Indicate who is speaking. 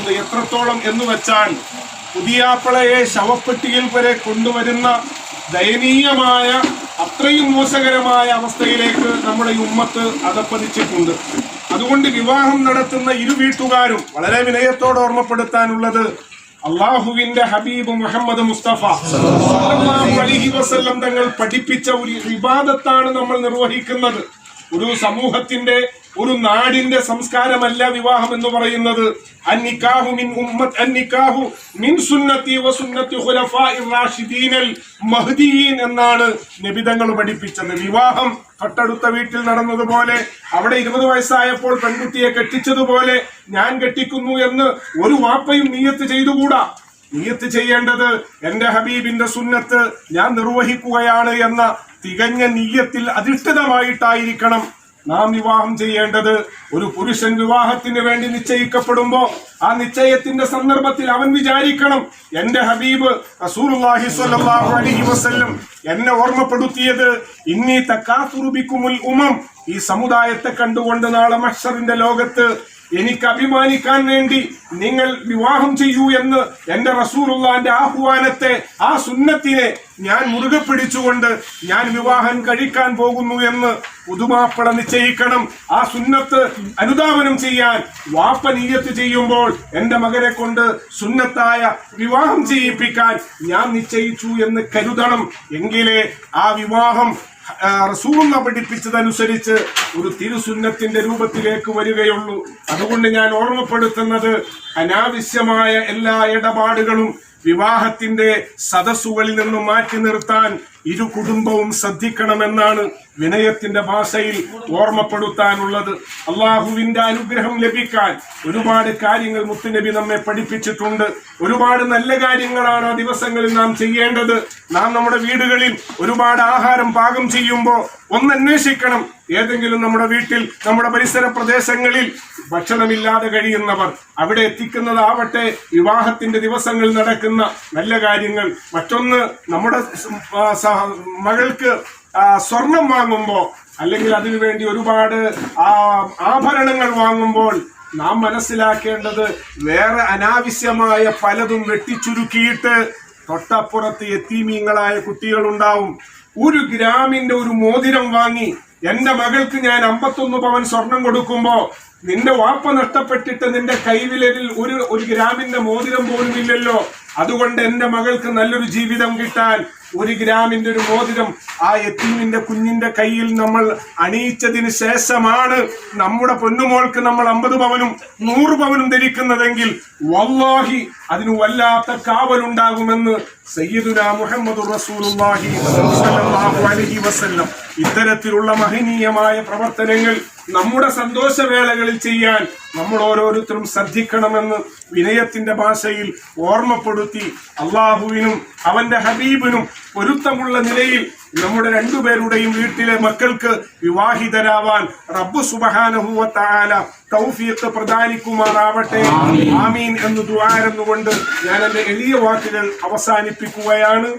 Speaker 1: അത് എത്രത്തോളം എന്ന് വെച്ചാൽ പുതിയാപ്പളയെ ശവപ്പെട്ടിയിൽ വരെ കൊണ്ടുവരുന്ന ദയനീയമായ അത്രയും മോശകരമായ അവസ്ഥയിലേക്ക് നമ്മുടെ ഈ ഉമ്മത്ത് അധപ്പതിച്ചിട്ടുണ്ട്. അതുകൊണ്ട് വിവാഹം നടത്തുന്ന ഇരു വീട്ടുകാരും വളരെ വിനയത്തോടെ ഓർമ്മപ്പെടുത്താനുള്ളത്, അള്ളാഹുവിന്റെ ഹബീബ് മുഹമ്മദ് മുസ്തഫ സല്ലല്ലാഹു അലൈഹി വസല്ലം തങ്ങൾ പഠിപ്പിച്ച ഒരു ഇബാദത്താണ് നമ്മൾ നിർവഹിക്കുന്നത്. ഒരു സമൂഹത്തിന്റെ, ഒരു നാടിന്റെ സംസ്കാരമല്ല വിവാഹം എന്ന് പറയുന്നത്. അന്നിക്കാഹു മിൻ സുന്നത്തി വസുന്നത്തി ഖുലഫാഇർ റാഷിദീനൽ മഹ്ദിയീൻ എന്നാണ് നബിതങ്ങൾ പഠിപ്പിച്ചത്. വിവാഹം തൊട്ടടുത്ത വീട്ടിൽ നടന്നതുപോലെ, അവിടെ 20 വയസ്സായപ്പോൾ പെൺകുട്ടിയെ കെട്ടിച്ചതുപോലെ ഞാൻ കെട്ടിക്കുന്നു എന്ന് ഒരു വാപ്പയും നിയ്യത്ത് ചെയ്തുകൂടാ. നിയ്യത്ത് ചെയ്യേണ്ടത് എന്റെ ഹബീബിന്റെ സുന്നത്ത് ഞാൻ നിർവഹിക്കുകയാണ് എന്ന തികഞ്ഞ നിയ്യത്തിൽ അധിഷ്ഠിതമായിട്ടായിരിക്കണം നാം വിവാഹം ചെയ്യേണ്ടത്. ഒരു പുരുഷൻ വിവാഹത്തിന് വേണ്ടി നിശ്ചയിക്കപ്പെടുമ്പോ ആ നിശ്ചയത്തിന്റെ സന്ദർഭത്തിൽ അവൻ വിചാരിക്കണം, എന്റെ ഹബീബ് റസൂലുള്ളാഹി സ്വല്ലല്ലാഹു അലൈഹി വസല്ലം എന്നെ ഓർമ്മപ്പെടുത്തിയത് ഇന്നി തകാസുറു ബികുമുൽ ഉമം, ഈ സമുദായത്തെ കണ്ടുകൊണ്ട് നാളെ മഹ്ശറിന്റെ ലോകത്ത് എനിക്ക് അഭിമാനിക്കാൻ വേണ്ടി നിങ്ങൾ വിവാഹം ചെയ്യൂ എന്ന് എന്റെ റസൂലുള്ളാഹിന്റെ ആഹ്വാനത്തെ, ആ സുന്നത്തിനെ ഞാൻ മുറുകെ പിടിച്ചുകൊണ്ട് ഞാൻ വിവാഹം കഴിക്കാൻ പോകുന്നു എന്ന് പുതുമാപ്പള നിശ്ചയിക്കണം. ആ സുന്നത്ത് അനുധാവനം ചെയ്യാൻ വാപ്പ നിയ്യത്ത് ചെയ്യുമ്പോൾ എന്റെ മകനെ കൊണ്ട് സുന്നത്തായ വിവാഹം ചെയ്യിപ്പിക്കാൻ ഞാൻ നിശ്ചയിച്ചു എന്ന് കരുതണം. എങ്കിലേ ആ വിവാഹം റസൂലുള്ളാഹി പഠിപ്പിച്ചതനുസരിച്ച് ഒരു തിരുസുന്നത്തിന്റെ രൂപത്തിലേക്ക് വരികയുള്ളൂ. അതുകൊണ്ട് ഞാൻ ഓർമ്മപ്പെടുത്തുന്നത്, അനാവശ്യമായ എല്ലാ ഇടപാടുകളും വിവാഹത്തിന്റെ സദസ്സുകളിൽ നിന്നും മാറ്റി നിർത്താൻ ഇരു കുടുംബവും ശ്രദ്ധിക്കണമെന്നാണ് വിനയത്തിന്റെ ഭാഷയിൽ ഓർമ്മപ്പെടുത്താനുള്ളത്. അള്ളാഹുവിന്റെ അനുഗ്രഹം ലഭിക്കാൻ ഒരുപാട് കാര്യങ്ങൾ മുത്തുനബി നമ്മെ പഠിപ്പിച്ചിട്ടുണ്ട്. ഒരുപാട് നല്ല കാര്യങ്ങളാണ് ആ ദിവസങ്ങളിൽ നാം ചെയ്യേണ്ടത്. നാം നമ്മുടെ വീടുകളിൽ ഒരുപാട് ആഹാരം പാകം ചെയ്യുമ്പോൾ ഒന്ന് അന്വേഷിക്കണം, ഏതെങ്കിലും നമ്മുടെ വീട്ടിൽ, നമ്മുടെ പരിസര പ്രദേശങ്ങളിൽ ഭക്ഷണമില്ലാതെ കഴിയുന്നവർ, അവിടെ എത്തിക്കുന്നതാവട്ടെ വിവാഹത്തിന്റെ ദിവസങ്ങളിൽ നടക്കുന്ന നല്ല കാര്യങ്ങൾ. മറ്റൊന്ന്, നമ്മുടെ മകൾക്ക് സ്വർണം വാങ്ങുമ്പോൾ അല്ലെങ്കിൽ അതിനുവേണ്ടി ഒരുപാട് ആഭരണങ്ങൾ വാങ്ങുമ്പോൾ നാം മനസ്സിലാക്കേണ്ടത്, വേറെ അനാവശ്യമായ പലതും വെട്ടിച്ചുരുക്കിയിട്ട് തൊട്ടപ്പുറത്ത് യതീമീങ്ങളായ കുട്ടികളുണ്ടാവും. 1 ഗ്രാമിന്റെ ഒരു മോതിരം വാങ്ങി എന്റെ മകൾക്ക് ഞാൻ 51 പവൻ സ്വർണം കൊടുക്കുമ്പോ നിന്റെ വാപ്പ നഷ്ടപ്പെട്ടിട്ട് നിന്റെ കൈവിരലിൽ ഒരു ഗ്രാമിന്റെ മോതിരം പോലും ഇല്ലല്ലോ. അതുകൊണ്ട് എന്റെ മകൾക്ക് നല്ലൊരു ജീവിതം കിട്ടാൻ 1 ഗ്രാമിന്റെ ഒരു മോതിരം ആ യതീമിന്റെ കുഞ്ഞിന്റെ കയ്യിൽ നമ്മൾ അണിയിച്ചതിന് ശേഷമാണ് നമ്മുടെ പൊന്നുമോൾക്ക് നമ്മൾ 50 പവനും 100 പവനും ധരിക്കുന്നതെങ്കിൽ വല്ലാഹി അതിന് വല്ലാത്ത കാവലുണ്ടാകുമെന്ന് സയ്യിദുനാ മുഹമ്മദുർ റസൂലുള്ളാഹി സ്വല്ലല്ലാഹു അലൈഹി വസല്ലം. ഇത്തരത്തിലുള്ള മഹനീയമായ പ്രവർത്തനങ്ങൾ നമ്മുടെ സന്തോഷവേളകളിൽ ചെയ്യാൻ നമ്മൾ ഓരോരുത്തരും ശ്രദ്ധിക്കണമെന്ന് വിനയത്തിന്റെ ഭാഷയിൽ ഓർമ്മപ്പെടുത്തി, അള്ളാഹുവിനും അവന്റെ ഹബീബിനും പൊരുത്തമുള്ള നിലയിൽ നമ്മുടെ രണ്ടുപേരുടെയും വീട്ടിലെ മക്കൾക്ക് വിവാഹിതരാവാൻ റബ്ബ് സുബ്ഹാനഹു വ തആല തൗഫീഖ് പ്രദാനിക്കുമാറാവട്ടെ. ആമീൻ എന്ന് ദുആ ഞാൻ എന്റെ എളിയ വാക്കുകൾ അവസാനിപ്പിക്കുകയാണ്.